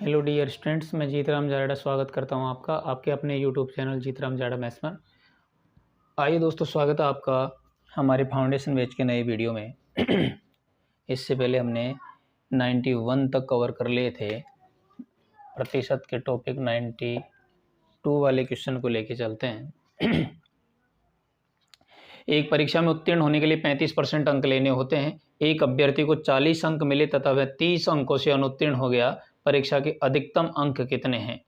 Hello dear students, मैं जीतराम जाड़ा स्वागत करता हूं आपका आपके अपने यूट्यूब चैनल जीतराम जाड़ा मैथ्स में। आइए दोस्तों, स्वागत है आपका हमारे फाउंडेशन बैच के नए वीडियो में। इससे पहले हमने 91 तक कवर कर लिए थे। प्रतिशत के टॉपिक 92 वाले क्वेश्चन को लेके चलते हैं। एक परीक्षा में उत्तीर्ण होने के लिए 35% अंक लेने होते हैं। एक अभ्यर्थी को 40 अंक मिले तथा वह 30 अंकों से अनुत्तीर्ण हो गया। परीक्षा के अधिकतम अंक कितने हैं?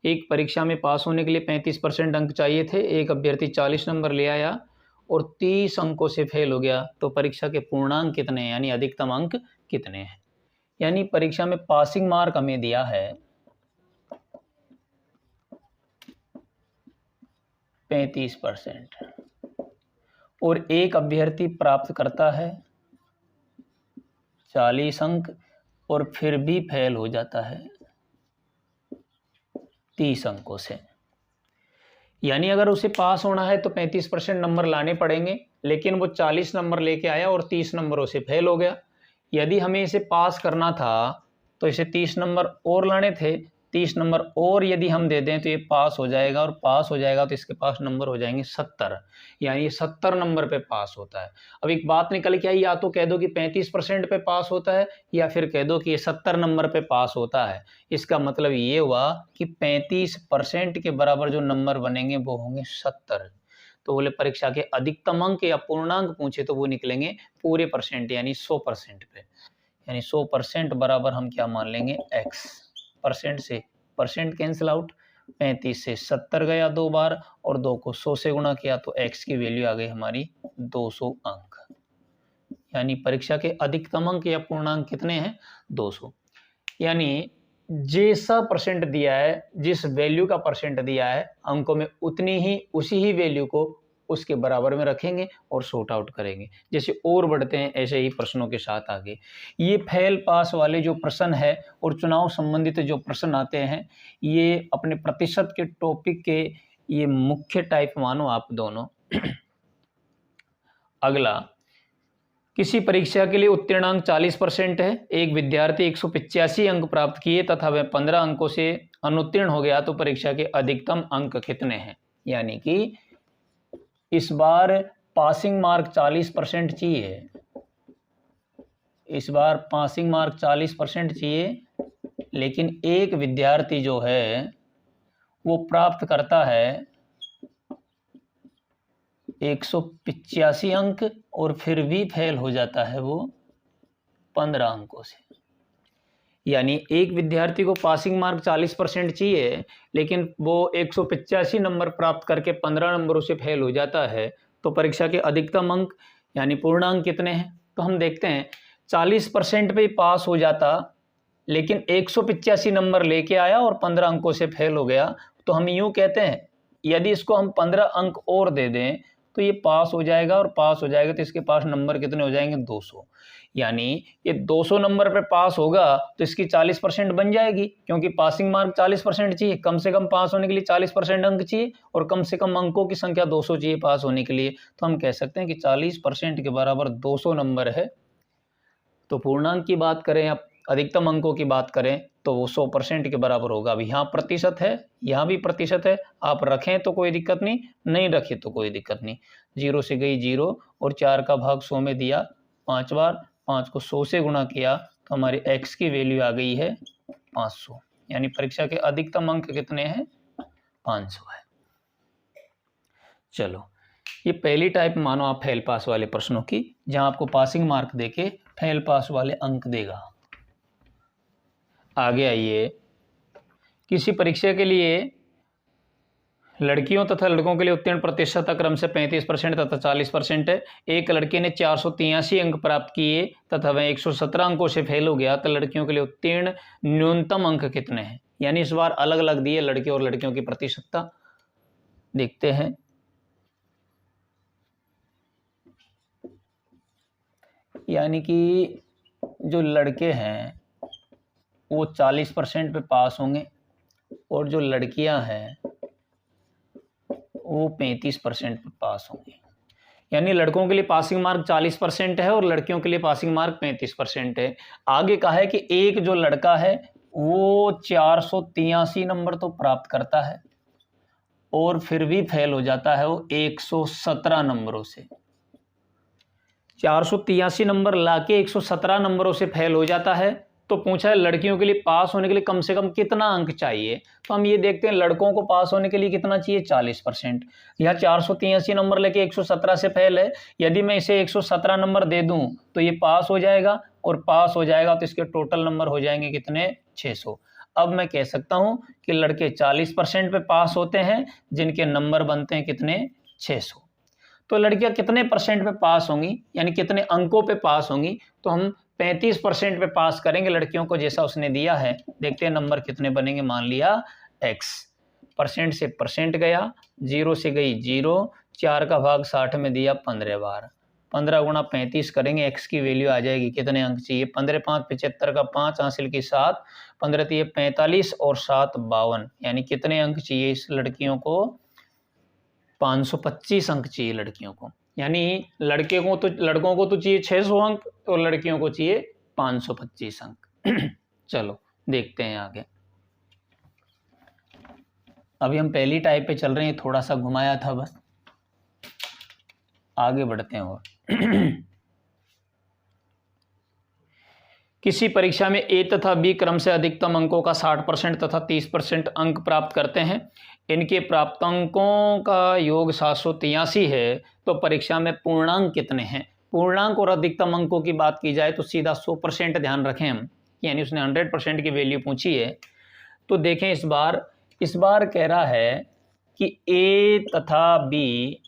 एक परीक्षा में पास होने के लिए 35% अंक चाहिए थे। एक अभ्यर्थी 40 नंबर ले आया और 30 अंकों से फेल हो गया, तो परीक्षा के पूर्णांक कितने हैं, यानी अधिकतम अंक कितने हैं? यानी परीक्षा में पासिंग मार्क हमें दिया है 35% और एक अभ्यर्थी प्राप्त करता है 40 अंक और फिर भी फेल हो जाता है 30 अंकों से। यानी अगर उसे पास होना है तो 35% नंबर लाने पड़ेंगे, लेकिन वो 40 नंबर लेके आया और 30 नंबरों से फेल हो गया। यदि हमें इसे पास करना था तो इसे 30 नंबर और लाने थे। 30 नंबर और यदि हम दे दें तो ये पास हो जाएगा, और पास हो जाएगा तो इसके पास नंबर हो जाएंगे 70, यानी ये 70 नंबर पे पास होता है। अब एक बात निकल के आई, या तो कह दो कि 35% पे पास होता है, या फिर कह दो कि ये 70 नंबर पे पास होता है। इसका मतलब ये हुआ कि 35% के बराबर जो नंबर बनेंगे वो होंगे 70। तो बोले परीक्षा के अधिकतम अंक या पूर्णांक पूछे तो वो निकलेंगे पूरे परसेंट, यानी 100% पे। यानी 100% बराबर हम क्या मान लेंगे, x। परसेंट से परसेंट कैंसिल आउट, 35 से 70 गया 2 बार, और 2 को 100 से गुणा किया तो x की वैल्यू आ गई हमारी 200 अंक। यानी परीक्षा के अधिकतम अंक या पूर्णांक कितने हैं, 200। यानी जैसा परसेंट दिया है, जिस वैल्यू का परसेंट दिया है अंकों में, उसी ही वैल्यू को उसके बराबर में रखेंगे और सॉर्ट आउट करेंगे। जैसे और बढ़ते हैं ऐसे ही प्रश्नों के साथ आगे। ये फेल पास वाले जो प्रश्न है और चुनाव संबंधित जो प्रश्न आते हैं, ये अपने प्रतिशत के टॉपिक के ये मुख्य टाइप मानो आप दोनों। अगला, किसी परीक्षा के लिए उत्तीर्णांक 40% है। एक विद्यार्थी 185 अंक प्राप्त किए तथा वह 15 अंकों से अनुत्तीर्ण हो गया, तो परीक्षा के अधिकतम अंक कितने हैं? यानी कि इस बार पासिंग मार्क 40% चाहिए। इस बार पासिंग मार्क 40% चाहिए, लेकिन एक विद्यार्थी जो है वो प्राप्त करता है 185 अंक और फिर भी फेल हो जाता है वो 15 अंकों से। यानी एक विद्यार्थी को पासिंग मार्क 40% चाहिए, लेकिन वो 185 नंबर प्राप्त करके 15 नंबरों से फेल हो जाता है, तो परीक्षा के अधिकतम अंक यानी पूर्णांक कितने हैं? तो हम देखते हैं, 40% पे पास हो जाता, लेकिन 185 नंबर लेके आया और 15 अंकों से फेल हो गया, तो हम यूं कहते हैं यदि इसको हम 15 अंक और दे दें तो ये पास हो जाएगा, और पास हो जाएगा तो इसके पास नंबर कितने हो जाएंगे, 200। यानी ये 200 नंबर पे पास होगा तो इसकी 40% बन जाएगी, क्योंकि पासिंग मार्क 40% चाहिए। कम से कम पास होने के लिए 40% अंक चाहिए, और कम से कम अंकों की संख्या 200 चाहिए पास होने के लिए। तो हम कह सकते हैं कि 40% के बराबर 200 नंबर है। तो पूर्णांक की बात करें या अधिकतम अंकों की बात करें तो वो 100% के बराबर होगा। अभी यहाँ प्रतिशत है, यहाँ भी प्रतिशत है, आप रखें तो कोई दिक्कत नहीं, नहीं रखें तो कोई दिक्कत नहीं। 0 से गई 0 और 4 का भाग 100 में दिया 5 बार, 5 को 100 से गुणा किया तो हमारी x की वैल्यू आ गई है 500। यानी परीक्षा के अधिकतम अंक कितने हैं, 500 है। चलो, ये पहली टाइप मानो आप फेल पास वाले प्रश्नों की, जहां आपको पासिंग मार्क देके फेल पास वाले अंक देगा। आगे आइए, किसी परीक्षा के लिए लड़कियों तथा लड़कों के लिए उत्तीर्ण प्रतिशत क्रम से 35% तथा 40% है। एक लड़के ने 483 अंक प्राप्त किए तथा वह 117 अंकों से फेल हो गया, तो लड़कियों के लिए उत्तीर्ण न्यूनतम अंक कितने हैं? यानी इस बार अलग अलग दिए लड़के और लड़कियों की प्रतिशतता। देखते हैं, यानी कि जो लड़के हैं वो 40% पे पास होंगे, और जो लड़कियां हैं वो 35% पे पास होंगे। यानी लड़कों के लिए पासिंग मार्क 40% है और लड़कियों के लिए पासिंग मार्क 35% है। आगे कहा है कि एक जो लड़का है वो 483 नंबर तो प्राप्त करता है और फिर भी फेल हो जाता है वो 117 नंबरों से। 483 नंबर लाके 117 नंबरों से फेल हो जाता है। तो पूछा है लड़कियों के लिए पास होने के लिए कम से कम कितना अंक चाहिए। तो हम ये देखते हैं लड़कों को पास होने के लिए कितना चाहिए, 40%। यहाँ 483 नंबर लेके 117 से फेल है, यदि मैं इसे 117 नंबर दे दूं तो ये पास हो जाएगा, और पास हो जाएगा तो इसके टोटल नंबर हो जाएंगे कितने, 600। अब मैं कह सकता हूं कि लड़के 40% पे पास होते हैं जिनके नंबर बनते हैं कितने, 600। तो लड़कियां कितने परसेंट पे पास होंगी, यानी कितने अंकों पे पास होंगी, तो हम 35% पे पास करेंगे लड़कियों को जैसा उसने दिया है। देखते हैं नंबर कितने बनेंगे। मान लिया x, परसेंट से परसेंट गया, 0 से गई 0, 4 का भाग 60 में दिया 15 बार, 15 गुणा 35 करेंगे, x की वैल्यू आ जाएगी कितने अंक चाहिए, 15 5 75 का 5 हासिल की 7, 15 3 45 और 7 52, यानी कितने अंक चाहिए इस लड़कियों को, 525 अंक चाहिए लड़कियों को। यानी लड़कों को तो चाहिए 600 अंक और लड़कियों को चाहिए 525 अंक। चलो देखते हैं आगे। अभी हम पहली टाइप पे चल रहे हैं, थोड़ा सा घुमाया था बस, आगे बढ़ते हैं। और किसी परीक्षा में ए तथा बी क्रम से अधिकतम अंकों का 60% तथा 30% अंक प्राप्त करते हैं। इनके प्राप्तांकों का योग 783 है, तो परीक्षा में पूर्णांक कितने हैं। पूर्णांक और अधिकतम अंकों की बात की जाए तो सीधा 100% ध्यान रखें हम, यानी उसने 100% की वैल्यू पूछी है। तो देखें इस बार कह रहा है कि ए तथा बी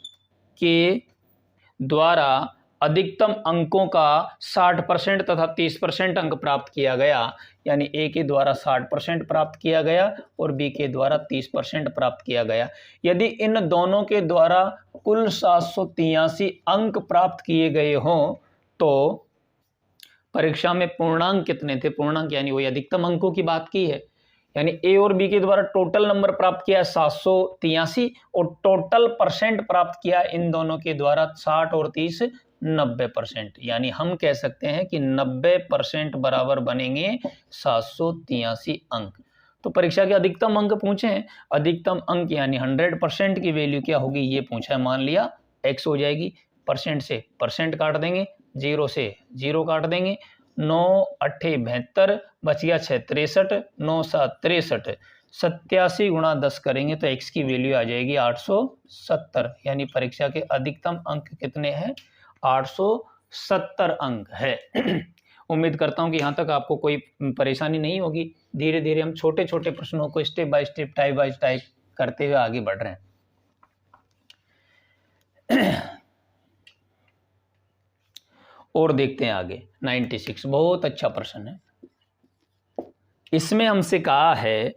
के द्वारा अधिकतम अंकों का 60% तथा 30% अंक प्राप्त किया गया, यानी ए के द्वारा 60% प्राप्त किया गया और बी के द्वारा 30% प्राप्त किया गया। यदि इन दोनों के द्वारा कुल 783 अंक प्राप्त किए गए हों तो परीक्षा में पूर्णांक कितने थे। पूर्णांक यानी वही अधिकतम अंकों की बात की है, यानी ए और बी के द्वारा टोटल नंबर प्राप्त किया 783 और टोटल परसेंट प्राप्त किया इन दोनों के द्वारा 60 और 30 90%, यानी हम कह सकते हैं कि 90% बराबर बनेंगे 783 अंक। तो परीक्षा के अधिकतम अंक पूछे हैं, अधिकतम अंक यानी 100% की वैल्यू क्या होगी ये पूछा है। मान लिया x हो जाएगी, परसेंट से परसेंट काट देंगे, 0 से 0 काट देंगे, 9 8 72 बच गया 6 63, 9 7 63, 87 गुणा 10 करेंगे तो x की वैल्यू आ जाएगी 870, यानी परीक्षा के अधिकतम अंक कितने हैं, 870 अंक है। उम्मीद करता हूं कि यहाँ तक आपको कोई परेशानी नहीं होगी। धीरे धीरे हम छोटे छोटे प्रश्नों को step by step, type bye type करते हुए आगे बढ़ रहे हैं। और देखते हैं आगे 96, बहुत अच्छा प्रश्न है। इसमें हमसे कहा है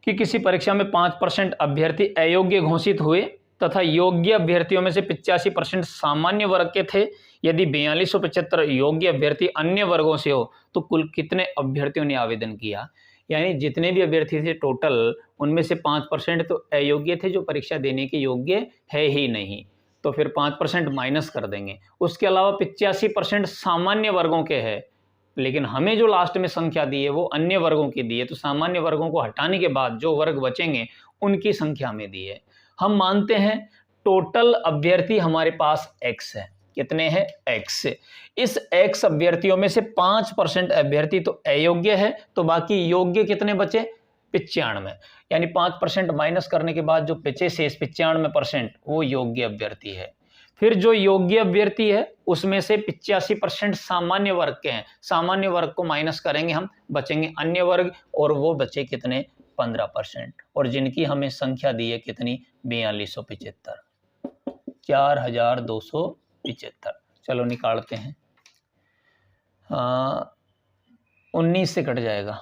कि किसी परीक्षा में 5% अभ्यर्थी अयोग्य घोषित हुए तथा योग्य अभ्यर्थियों में से 85% सामान्य वर्ग के थे। यदि 4275 योग्य अभ्यर्थी अन्य वर्गों से हो तो कुल कितने अभ्यर्थियों ने आवेदन किया। यानी जितने भी अभ्यर्थी थे टोटल, उनमें से 5% तो अयोग्य थे, जो परीक्षा देने के योग्य है ही नहीं, तो फिर 5% माइनस कर देंगे। उसके अलावा 85% सामान्य वर्गों के हैं, लेकिन हमें जो लास्ट में संख्या दी है वो अन्य वर्गों की दी है, तो सामान्य वर्गों को हटाने के बाद जो वर्ग बचेंगे उनकी संख्या में दी है। हम मानते हैं टोटल अभ्यर्थी हमारे पास x है। कितने हैं, x। इस x अभ्यर्थियों में से 5% अभ्यर्थी तो अयोग्य है, तो बाकी योग्य कितने बचे, 95, यानी 5% माइनस करने के बाद जो बचे शेष 95% वो योग्य अभ्यर्थी है। फिर जो योग्य अभ्यर्थी है उसमें से 85% सामान्य वर्ग के हैं, सामान्य वर्ग को माइनस करेंगे हम, बचेंगे अन्य वर्ग, और वो बचे कितने, 15%, और जिनकी हमें संख्या दी है कितनी, 4275, 4275। चलो निकालते हैं। 19 से कट जाएगा,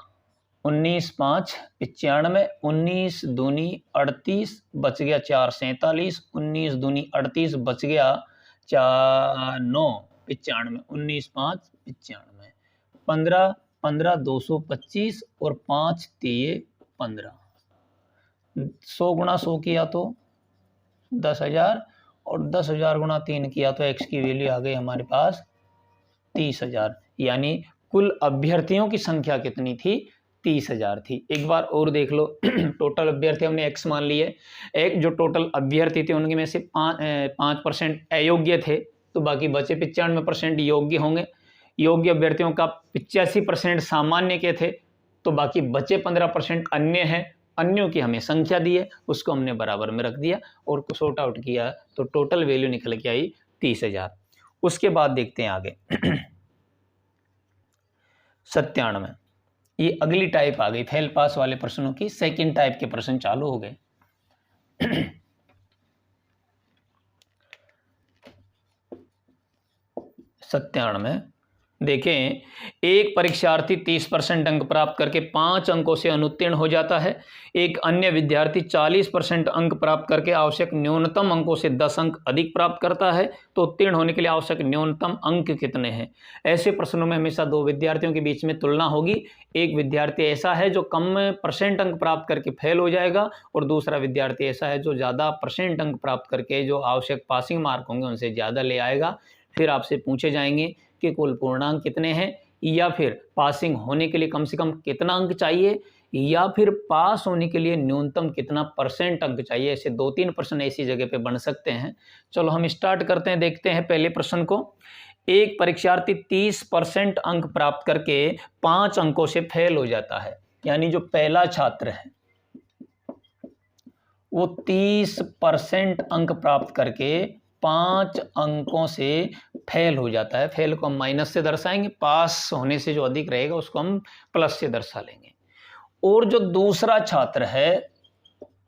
19 5 95, 19 दूनी 38, बच गया 4 47, 19 दूनी 38, बच गया 4 9 95, 19 5 95, 15 15 225 और 5 3 15, 100 गुणा 100 किया तो 10,000 और 10,000 गुणा 3 किया तो x की वैल्यू आ गई हमारे पास 30,000, यानी कुल अभ्यर्थियों की संख्या कितनी थी? 30,000 थी। एक बार और देख लो, टोटल अभ्यर्थी हमने x मान लिए। एक जो टोटल अभ्यर्थी थे उनके में से 5% अयोग्य थे, तो बाकी बचे 95% योग्य होंगे। योग्य अभ्यर्थियों का 85% सामान्य के थे, तो बाकी बचे 15% अन्य हैं। अन्यों की हमें संख्या दी है, उसको हमने बराबर में रख दिया और सॉर्ट आउट किया, तो टोटल वैल्यू निकल के आई 30,000। उसके बाद देखते हैं आगे 97। ये अगली टाइप आ गई फेल पास वाले प्रश्नों की, सेकंड टाइप के प्रश्न चालू हो गए। 97 देखें, एक परीक्षार्थी 30% अंक प्राप्त करके 5 अंकों से अनुत्तीर्ण हो जाता है। एक अन्य विद्यार्थी 40% अंक प्राप्त करके आवश्यक न्यूनतम अंकों से 10 अंक अधिक प्राप्त करता है, तो उत्तीर्ण होने के लिए आवश्यक न्यूनतम अंक कितने हैं? ऐसे प्रश्नों में हमेशा दो विद्यार्थियों के बीच में तुलना होगी। एक विद्यार्थी ऐसा है जो कम % अंक प्राप्त करके फेल हो जाएगा, और दूसरा विद्यार्थी ऐसा है जो ज़्यादा % अंक प्राप्त करके जो आवश्यक पासिंग मार्क होंगे उनसे ज़्यादा ले आएगा। फिर आपसे पूछे जाएंगे कि कुल पूर्णांक कितने हैं, या फिर पासिंग होने के लिए कम से कम कितना अंक चाहिए, या फिर पास होने के लिए न्यूनतम कितना % अंक चाहिए। ऐसे 2-3 प्रश्न ऐसी जगह पे बन सकते हैं। चलो हम स्टार्ट करते हैं, देखते हैं पहले प्रश्न को। एक परीक्षार्थी 30% अंक प्राप्त करके 5 अंकों से फेल हो जाता है, यानी जो पहला छात्र है वो 30% अंक प्राप्त करके 5 अंकों से फेल हो जाता है। फेल को हम माइनस से दर्शाएंगे, पास होने से जो अधिक रहेगा उसको हम प्लस से दर्शा लेंगे। और जो दूसरा छात्र है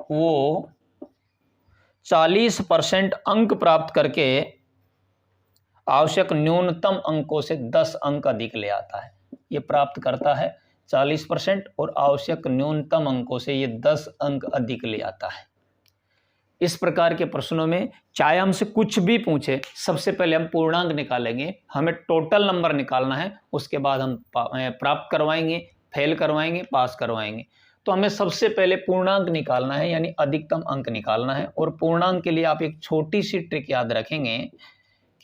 वो 40% अंक प्राप्त करके आवश्यक न्यूनतम अंकों से 10 अंक अधिक ले आता है। ये प्राप्त करता है 40% और आवश्यक न्यूनतम अंकों से ये 10 अंक अधिक ले आता है। इस प्रकार के प्रश्नों में चाहे हमसे कुछ भी पूछे, सबसे पहले हम पूर्णांक निकालेंगे। हमें टोटल नंबर निकालना है, उसके बाद हम प्राप्त करवाएंगे, फेल करवाएंगे, पास करवाएंगे। तो हमें सबसे पहले पूर्णांक निकालना है, यानी अधिकतम अंक निकालना है। और पूर्णांक के लिए आप एक छोटी सी ट्रिक याद रखेंगे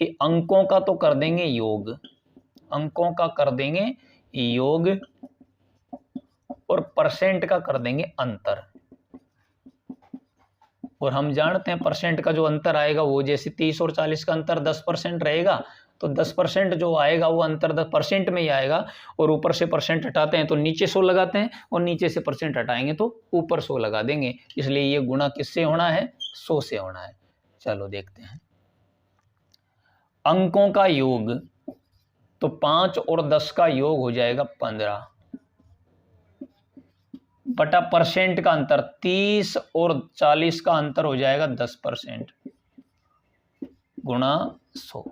कि अंकों का तो कर देंगे योग, अंकों का कर देंगे योग, और परसेंट का कर देंगे अंतर। और हम जानते हैं परसेंट का जो अंतर आएगा वो, जैसे 30 और 40 का अंतर 10% रहेगा, तो 10% जो आएगा वो अंतर 10% में ही आएगा। और ऊपर से परसेंट हटाते हैं तो नीचे 100 लगाते हैं, और नीचे से परसेंट हटाएंगे तो ऊपर 100 लगा देंगे। इसलिए ये गुणा किससे होना है? 100 से होना है। चलो देखते हैं। अंकों का योग, तो 5 और 10 का योग हो जाएगा 15, बटा परसेंट का अंतर 30 और 40 का अंतर हो जाएगा 10%, गुणा 100।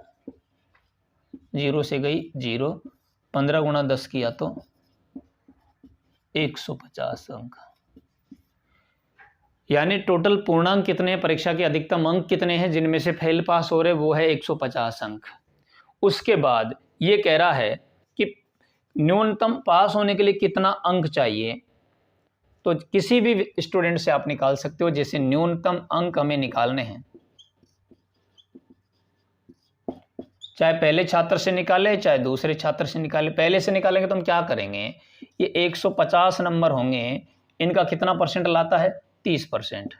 0 से गई 0, 15 गुणा 10 किया तो 150 अंक। यानी टोटल पूर्णांक कितने हैं, परीक्षा के अधिकतम अंक कितने हैं जिनमें से फेल पास हो रहे, वो है 150 अंक। उसके बाद ये कह रहा है कि न्यूनतम पास होने के लिए कितना अंक चाहिए। तो किसी भी स्टूडेंट से आप निकाल सकते हो, जैसे न्यूनतम अंक हमें निकालने हैं, चाहे पहले छात्र से निकाले चाहे दूसरे छात्र से निकाले। पहले से निकालेंगे तो हम क्या करेंगे, ये 150 नंबर होंगे, इनका कितना % लाता है? 30%।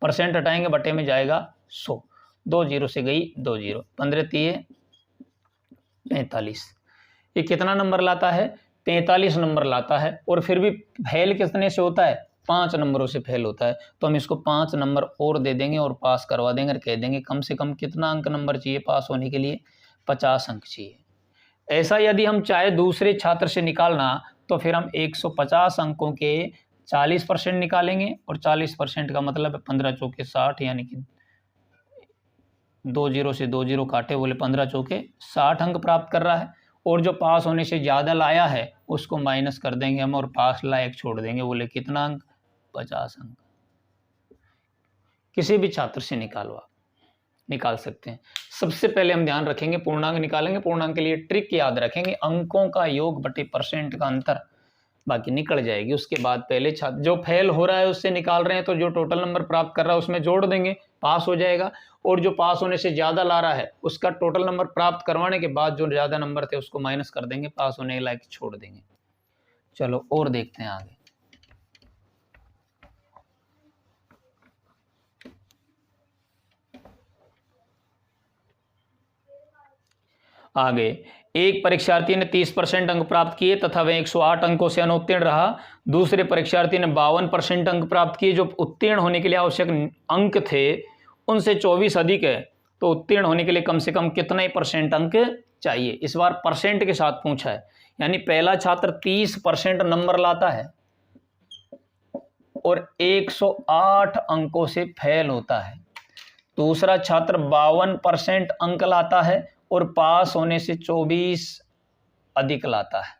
परसेंट हटाएंगे, बटे में जाएगा 100, 2 0 से गई 2 0, 15 3 45। ये कितना नंबर लाता है? 43 नंबर लाता है। और फिर भी फेल कितने से होता है? 5 नंबरों से फेल होता है। तो हम इसको 5 नंबर और दे देंगे और पास करवा देंगे, और कह देंगे कम से कम कितना अंक नंबर चाहिए पास होने के लिए? 50 अंक चाहिए। ऐसा यदि हम चाहे दूसरे छात्र से निकालना, तो फिर हम 150 अंकों के 40% निकालेंगे, और 40% का मतलब है 15 चौके 60, यानी कि 2 0 से 2 0 काटे, बोले 15 चौके 60 अंक प्राप्त कर रहा है। और जो पास होने से ज़्यादा लाया है उसको माइनस कर देंगे हम, और पास लायक छोड़ देंगे, बोले कितना अंक? 50 अंक। किसी भी छात्र से निकाल सकते हैं। सबसे पहले हम ध्यान रखेंगे पूर्णांक निकालेंगे। पूर्णांक के लिए ट्रिक याद रखेंगे, अंकों का योग बटे परसेंट का अंतर। बाकी निकल जाएगी। उसके बाद पहले छात्र जो फेल हो रहा है उससे निकाल रहे हैं, तो जो टोटल नंबर प्राप्त कर रहा है उसमें जोड़ देंगे, पास हो जाएगा। और जो पास होने से ज़्यादा ला रहा है उसका टोटल नंबर प्राप्त करवाने के बाद जो ज़्यादा नंबर थे उसको माइनस कर देंगे, पास होने के लायक छोड़ देंगे। चलो और देखते हैं आगे। आगे एक परीक्षार्थी ने 30% अंक प्राप्त किए तथा वह 108 अंकों से अनुत्तीर्ण रहा। दूसरे परीक्षार्थी ने 52% अंक प्राप्त किए। जो उत्तीर्ण होने के लिए आवश्यक अंक थे उनसे 24 अधिक है, तो उत्तीर्ण होने के लिए कम से कम कितने परसेंट अंक चाहिए। इस बार परसेंट के साथ पूछा है, यानी पहला छात्र 30% नंबर लाता है और 108 अंकों से फेल होता है। दूसरा छात्र 52% अंक लाता है और पास होने से 24 अधिक लाता है।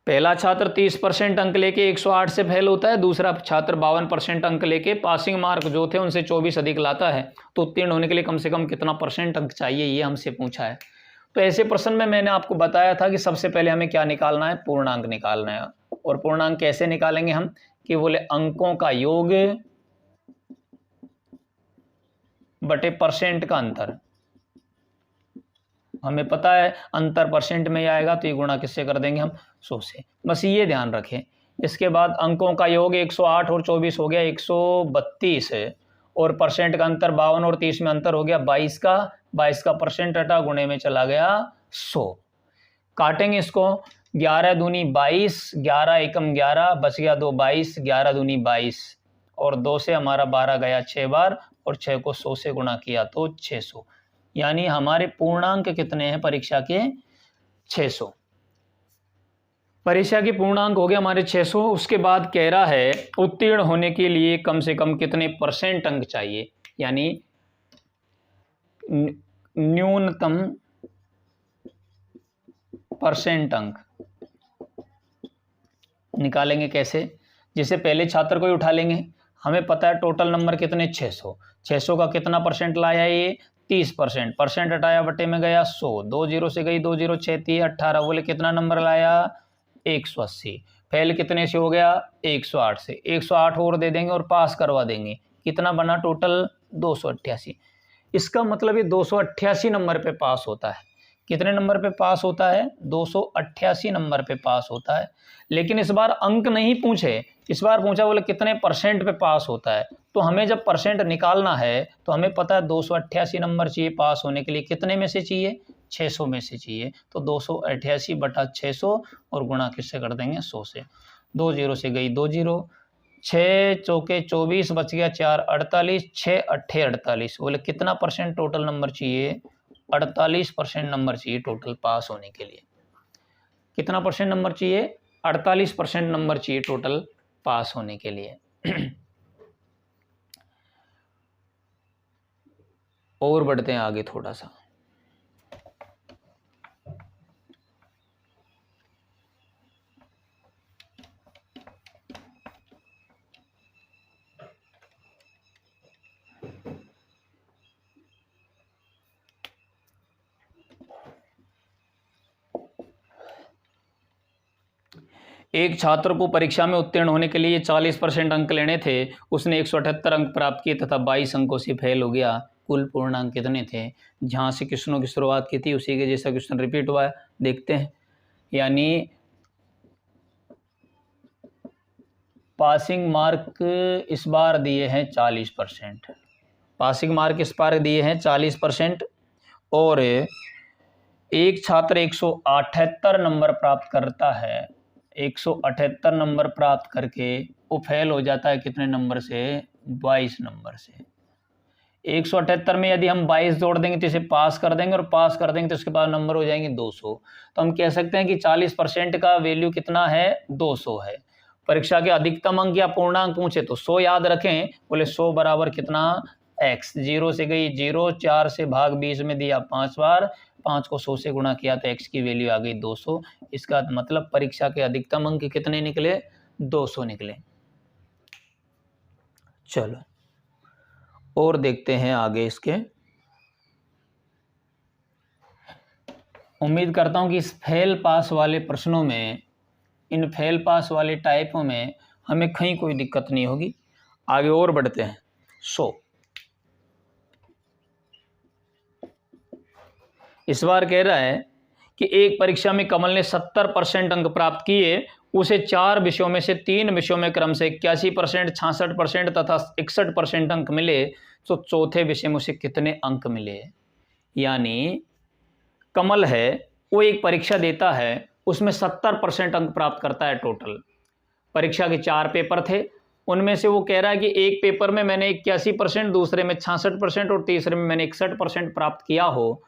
पहला छात्र 30% अंक लेके 108 से फेल होता है, दूसरा छात्र 52% अंक लेके पासिंग मार्क जो थे उनसे 24 अधिक लाता है। तो उत्तीर्ण होने के लिए कम से कम कितना परसेंट अंक चाहिए, ये हमसे पूछा है। तो ऐसे प्रश्न में मैंने आपको बताया था कि सबसे पहले हमें क्या निकालना है, पूर्णांक निकालना है। और पूर्णांक कैसे निकालेंगे हम, कि बोले अंकों का योग बटे परसेंट का अंतर। हमें पता है अंतर परसेंट में ही आएगा, तो ये गुणा किससे कर देंगे हम, 100 से। बस ये ध्यान रखें। इसके बाद अंकों का योग 108 और 24 हो गया 132 है, और परसेंट का अंतर 52 और 30 में अंतर हो गया 22 का। 22 का परसेंट हटा, गुणे में चला गया 100। काटेंगे इसको, 11 दूनी 22, 11 एकम 11, बच गया 2 22, 11 दूनी 22 और 2 से हमारा 12 गया 6 बार, और 6 को 100 से गुणा किया तो 600। यानी हमारे पूर्णांक कितने हैं परीक्षा के, 600। परीक्षा के पूर्णांक हो गए हमारे 600। उसके बाद कह रहा है उत्तीर्ण होने के लिए कम से कम कितने परसेंट अंक चाहिए, यानी न्यूनतम परसेंट अंक निकालेंगे। कैसे, जिसे पहले छात्र को ही उठा लेंगे। हमें पता है टोटल नंबर कितने, 600। 600 का कितना परसेंट लाया ये, 30%। परसेंट हटाया, बटे में गया 100, 2 जीरो से गई 2 जीरो, 6 3 18, बोले कितना नंबर लाया, 180। फेल कितने से हो गया, 108 से। 108 और दे देंगे और पास करवा देंगे। कितना बना टोटल, 288। इसका मतलब ये 288 नंबर पे पास होता है। कितने नंबर पे पास होता है, 288 नंबर पे पास होता है। लेकिन इस बार अंक नहीं पूछे, इस बार पूछा बोले कितने परसेंट पे पास होता है। तो हमें जब परसेंट निकालना है तो हमें पता है 288 नंबर चाहिए पास होने के लिए, कितने में से चाहिए, 600 में से चाहिए। तो 288 बटा 600 और गुणा किससे कर देंगे, 100 से। 2 जीरो से गई 2 जीरो, 6 चौके 24, बच गया 4 48, 6 अट्ठे 48। बोले कितना परसेंट टोटल नंबर चाहिए, 48% नंबर चाहिए टोटल पास होने के लिए। कितना परसेंट नंबर चाहिए, 48% नंबर चाहिए टोटल पास होने के लिए। और बढ़ते हैं आगे थोड़ा सा। एक छात्र को परीक्षा में उत्तीर्ण होने के लिए 40% अंक लेने थे। उसने 178 अंक प्राप्त किए तथा 22 अंकों से फेल हो गया। कुल पूर्णांक कितने थे। जहाँ से क्वेश्चनों की शुरुआत की थी उसी के जैसा क्वेश्चन रिपीट हुआ है, देखते हैं। यानी पासिंग मार्क इस बार दिए हैं 40%, पासिंग मार्क इस बार दिए हैं 40%। और एक छात्र 178 नंबर प्राप्त करता है, 178 नंबर प्राप्त करके वो फेल हो जाता है कितने नंबर से, 22 नंबर से। 178 में यदि हम 22 जोड़ देंगे तो इसे पास कर देंगे, और पास कर देंगे तो इसके बाद नंबर हो जाएंगे 200। तो हम कह सकते हैं कि 40% का वैल्यू कितना है, 200 है। परीक्षा के अधिकतम अंक या पूर्णांक पूछे तो 100 याद रखें। बोले 100 बराबर कितना, x। 0 से गई 0, 4 से भाग 20 में दिया 5 बार, 5 को 100 से गुणा किया तो x की वैल्यू आ गई 200। इसका मतलब परीक्षा के अधिकतम अंक कितने निकले, 200 निकले। चलो और देखते हैं आगे इसके। उम्मीद करता हूँ कि इस फेल पास वाले प्रश्नों में, इन फेल पास वाले टाइपों में हमें कहीं कोई दिक्कत नहीं होगी। आगे और बढ़ते हैं। इस बार कह रहा है कि एक परीक्षा में कमल ने 70% अंक प्राप्त किए, उसे 4 विषयों में से 3 विषयों में क्रम से 81%, 66% तथा 61% अंक मिले, तो चौथे विषय में उसे कितने अंक मिले। यानी कमल है, वो एक परीक्षा देता है, उसमें 70% अंक प्राप्त करता है टोटल। परीक्षा के 4 पेपर थे, उनमें से वो कह रहा है कि एक पेपर में मैंने 81%, दूसरे में 66% और तीसरे में मैंने 61% प्राप्त किया हो,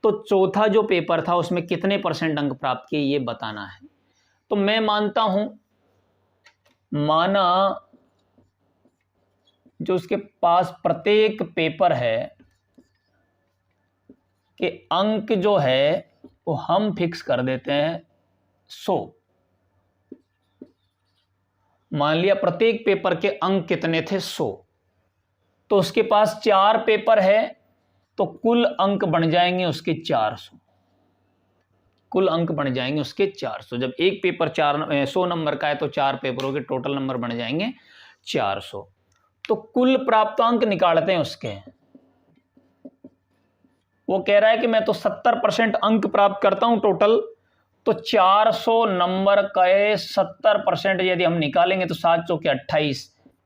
तो चौथा जो पेपर था उसमें कितने परसेंट अंक प्राप्त किए ये बताना है। तो मैं मानता हूं, माना जो उसके पास प्रत्येक पेपर है कि अंक जो है वो हम फिक्स कर देते हैं 100। मान लिया प्रत्येक पेपर के अंक कितने थे 100, तो उसके पास 4 पेपर है, तो कुल अंक बन जाएंगे उसके 400। कुल अंक बन जाएंगे उसके 400। जब एक पेपर 100 नंबर का है तो 4 पेपरों के टोटल नंबर बन जाएंगे 400। तो कुल प्राप्तांक निकालते हैं उसके। वो कह रहा है कि मैं तो 70% अंक प्राप्त करता हूं टोटल, तो 400 नंबर का 70% यदि हम निकालेंगे तो 7 चौके 28,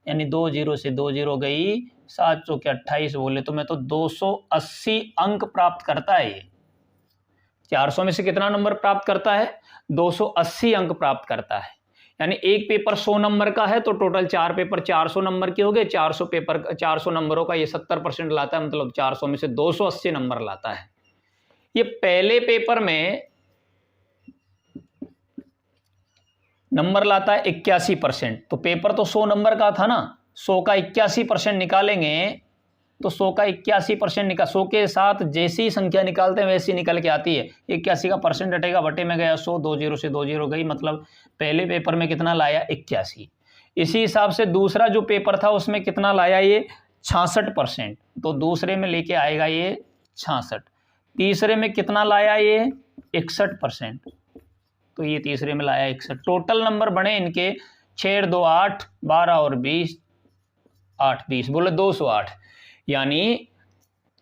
यानी 2 0 से 2 0 गई, 7 चौके 28 बोले तो मैं तो 280 अंक प्राप्त करता है। ये 400 में से कितना नंबर प्राप्त करता है, 280 अंक प्राप्त करता है। यानी एक पेपर 100 नंबर का है तो टोटल 4 पेपर 400 नंबर के हो गए। 400 नंबरों का ये 70% लाता है, मतलब 400 में से 280 नंबर लाता है। ये पहले पेपर में नंबर लाता है 81%, तो पेपर तो 100 नंबर का था ना, 100 का 81% निकालेंगे तो 100 का 81% निकाल, 100 के साथ जैसी संख्या निकालते हैं वैसी निकल के आती है। 81 का परसेंट हटेगा, बटे में गया 100, 2 0 से 2 0 गई, मतलब पहले पेपर में कितना लाया 81। इसी हिसाब से दूसरा जो पेपर था उसमें कितना लाया ये 66%, तो दूसरे में लेके आएगा ये 66। तीसरे में कितना लाया ये 61%, तो ये तीसरे में लाया 61। टोटल नंबर बने इनके 6 2 8 12 और 20, 8 20 बोले 208। यानी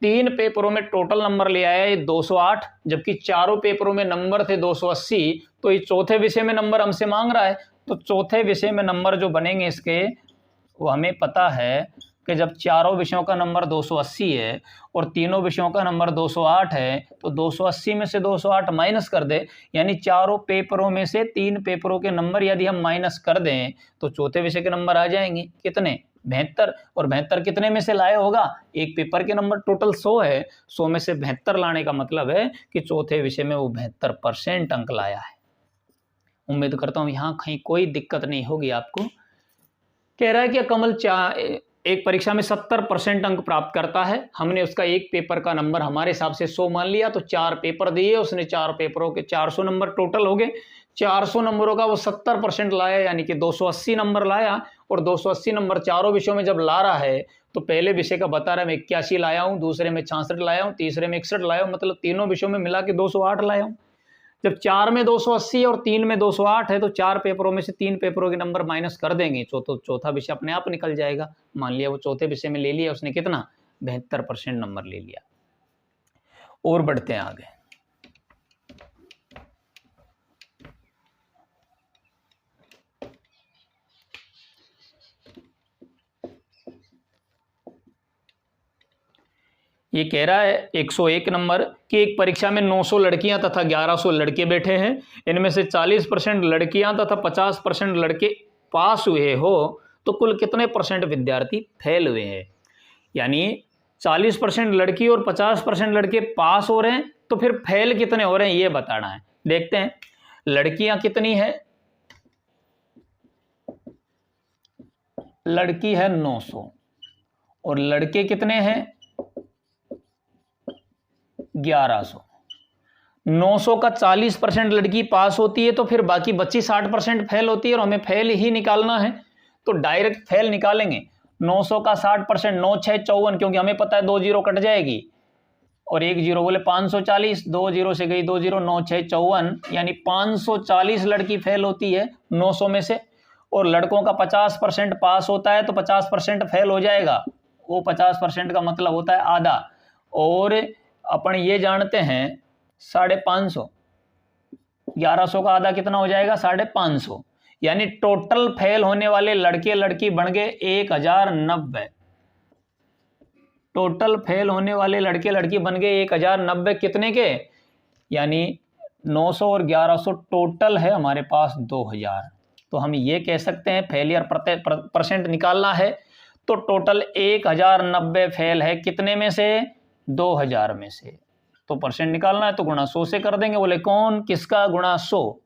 3 पेपरों में टोटल नंबर ले आया ये 208, जबकि चारों पेपरों में नंबर थे 280। तो ये चौथे विषय में नंबर हमसे मांग रहा है, तो चौथे विषय में नंबर जो बनेंगे इसके, वो हमें पता है कि जब चारों विषयों का नंबर 280 है और तीनों विषयों का नंबर 208 है, तो 280 में से 208 माइनस कर दे, यानी चारों पेपरों में से 3 पेपरों के नंबर यदि हम माइनस कर दें तो चौथे विषय के नंबर आ जाएंगे कितने 72। और 72 कितने में से लाया होगा, एक पेपर के नंबर टोटल 100 है, 100 में से 72 लाने का मतलब है कि चौथे विषय में वो 72% अंक लाया है। उम्मीद करता हूँ यहाँ कहीं कोई दिक्कत नहीं होगी आपको। कह रहा है कि कमल एक परीक्षा में 70% अंक प्राप्त करता है, हमने उसका एक पेपर का नंबर हमारे हिसाब से 100 मान लिया, तो 4 पेपर दिए उसने, 4 पेपरों के 400 नंबर टोटल हो गए। 400 नंबरों का वो 70% लाया, यानी कि 280 नंबर लाया। और 280 नंबर चारों विषयों में जब ला रहा है तो पहले विषय का बता रहा है मैं 81 लाया हूँ, दूसरे में 66 लाया हूँ, तीसरे में 61 लाया हूँ, मतलब तीनों विषयों में मिला के 208 लाया हूँ। जब 4 में 280 और 3 में 208 है, तो 4 पेपरों में से 3 पेपरों के नंबर माइनस कर देंगे, चौथा विषय अपने आप निकल जाएगा। मान लिया वो चौथे विषय में ले लिया उसने कितना 72% नंबर ले लिया। और बढ़ते हैं आगे। ये कह रहा है 101 नंबर कि एक परीक्षा में 900 लड़कियां तथा 1100 लड़के बैठे हैं, इनमें से 40% लड़कियां तथा 50% लड़के पास हुए हो, तो कुल कितने परसेंट विद्यार्थी फेल हुए हैं। यानी 40% लड़की और 50% लड़के पास हो रहे हैं, तो फिर फेल कितने हो रहे हैं ये बताना है। देखते हैं लड़कियां कितनी है, लड़की है 900 और लड़के कितने हैं 1100। 900 का 40% लड़की पास होती है, तो फिर बाकी बच्ची 60% फेल होती है, और हमें फेल ही निकालना है, तो डायरेक्ट फेल निकालेंगे। 900 का 60%, 9 6 54, क्योंकि हमें पता है 2 0 कट जाएगी, और 1 जीरो बोले 540, 2 जीरो से गई 2 जीरो, 9 6 54, यानी 540 लड़की फेल होती है 900 में से, और लड़कों का 50% पास होता है, तो 50% फेल हो जाएगा। वो 50% का मतलब होता है आधा। और अपन ये जानते हैं 550, 1100 का आधा कितना हो जाएगा 550, यानी टोटल फेल होने वाले लड़के लड़की बन गए 1090। टोटल फेल होने वाले लड़के लड़की बन गए 1090 कितने के, यानी 900 और 1100 टोटल है हमारे पास 2000। तो हम ये कह सकते हैं फेलियर परसेंट निकालना है तो टोटल 1090 फेल है कितने में से, 2000 में से। तो परसेंट निकालना है तो गुणा 100 से कर देंगे। बोले कौन, किसका, गुणा 100।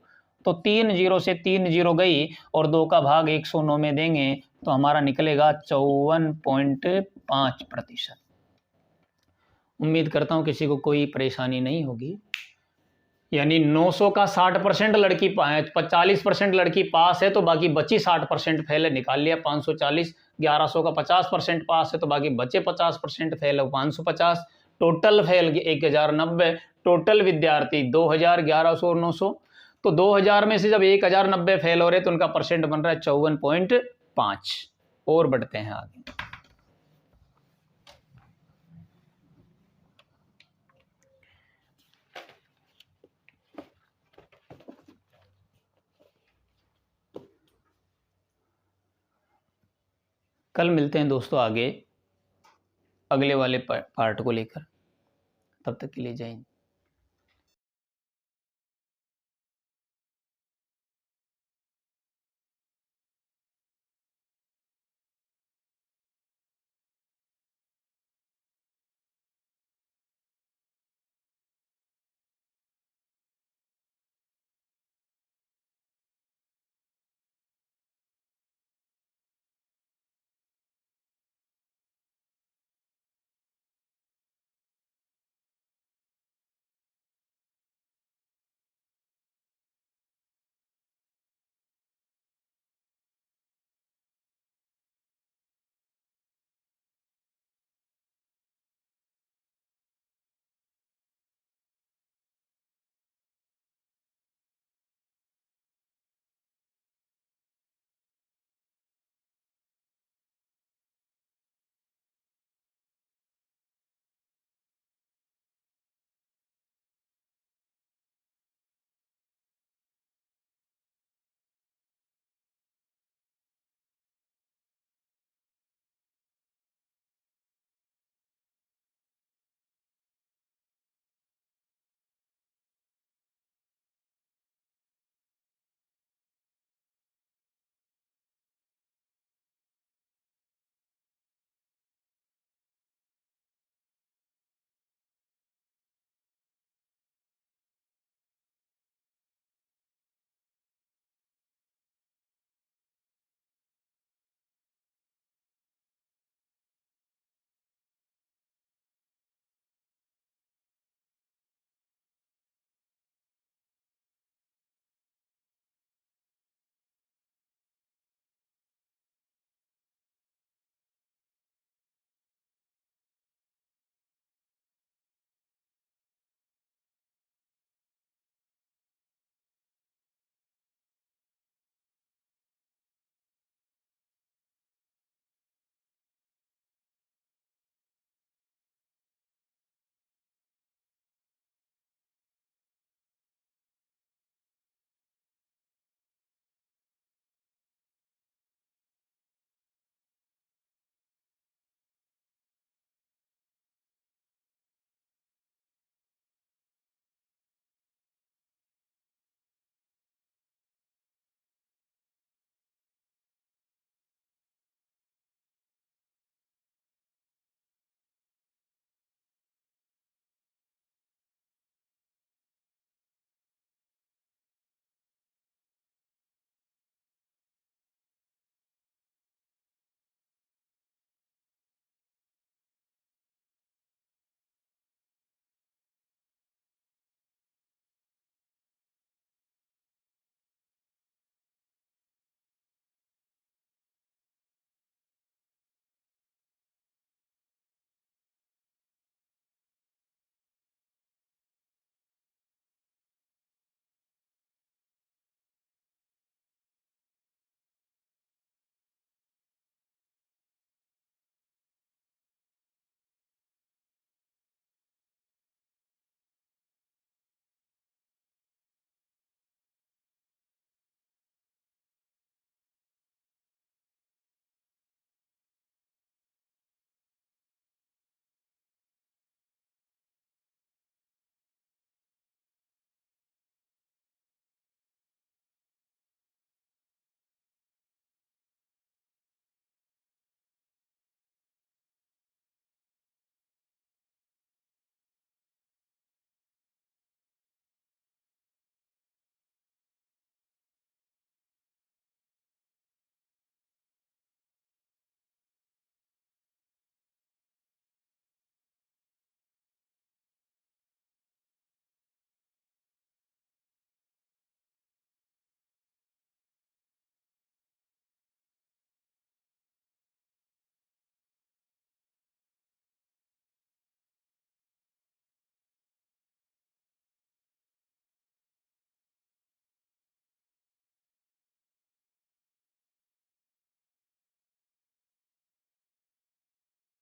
तो 3 जीरो से 3 जीरो गई और 2 का भाग 109 में देंगे तो हमारा निकलेगा 54.5%। उम्मीद करता हूं किसी को कोई परेशानी नहीं होगी। यानी 900 का 60% लड़की 40% लड़की पास है तो बाकी बची 60% फेल है, निकाल लिया 540। 1100 का 50% पास है तो बाकी बचे 50% फेल है 550। टोटल फेल 1090, टोटल विद्यार्थी 2000, 1100 और 900। तो 2000 में से जब 1090 फेल हो रहे तो उनका परसेंट बन रहा है 54.5। और बढ़ते हैं आगे। कल मिलते हैं दोस्तों आगे अगले वाले पार्ट को लेकर। तब तक के लिए जय हिंद।